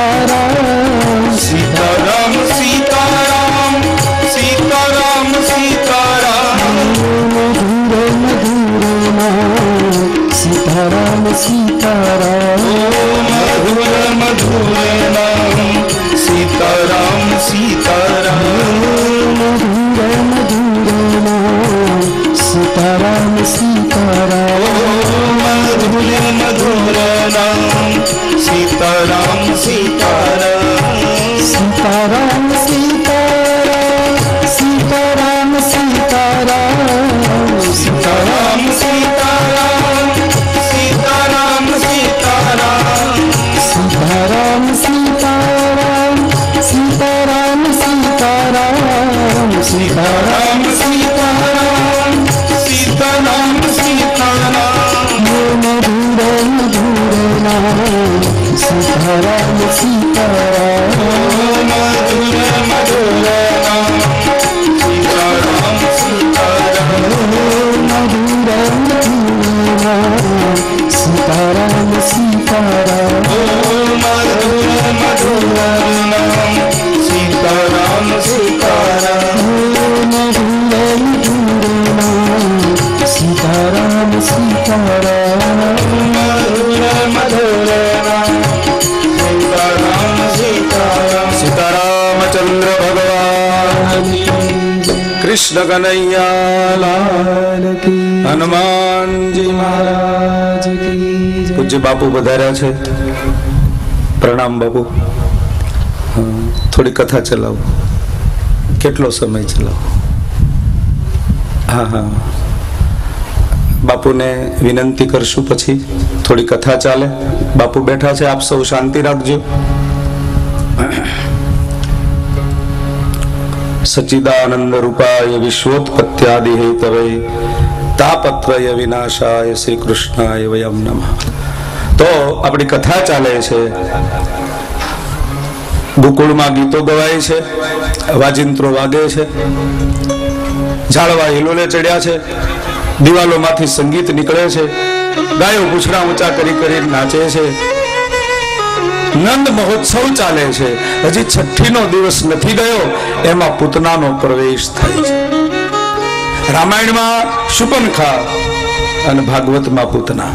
सीताराम सीताराम सीताराम सीताराम सीताराम मधुर मधुर नाम सीताराम सीताराम मधुर मधुर नाम सीताराम सीताराम मधुर मधुर नाम सीताराम सीताराम मधुर मधुर नाम सीताराम सीताराम सीताराम सीताराम सीताराम सीताराम सीताराम सीताराम सीताराम सीताराम सीताराम सीताराम सीताराम सीताराम सीताराम सीताराम सीताराम सीताराम मधुर मधुर नाम सीताराम सीताराम मधुर मधुर नाम सीताराम सीताराम मधुर मधुर नाम सीताराम सीताराम मधुर मधुर नाम सीताराम सीताराम मधुर मधुर नाम सीताराम सीताराम मधुर मधुर नाम सीताराम सीताराम सीतारामचंद्र भगवान कृष्ण कन्हैया लाल की हनुमान जी महाराज की पूज्य बापू पधार्या छे प्रणाम बापू थोड़ी कथा चलाओ केटलो समय चलाओ हाँ हाँ बापू ने विनंती करशु पछी थोड़ी कथा चाले बापू बैठा छे आप सौ शांति राखजो सच्चिदानंद रूपाय विश्वोत्पत्त्यादि हेतवे तापत्रय विनाशाय श्री कृष्णाय वयम नमः। तो अपनी कथा चाले छे गोकुल में गीतो गवाय छे वाजिंत्रो वागे छे झाड़वा हिलोले चढ़्या छे दिवालो माथी संगीत निकले छे गायो पूछड़ा ऊंचा करी करी नाचे छे नंद महोत्सव चाले छे हजी छठी नो दिवस नथी गयो एमा पूतना नो प्रवेश थाय छे रामायण में शूर्पणखा अने भागवत में पूतना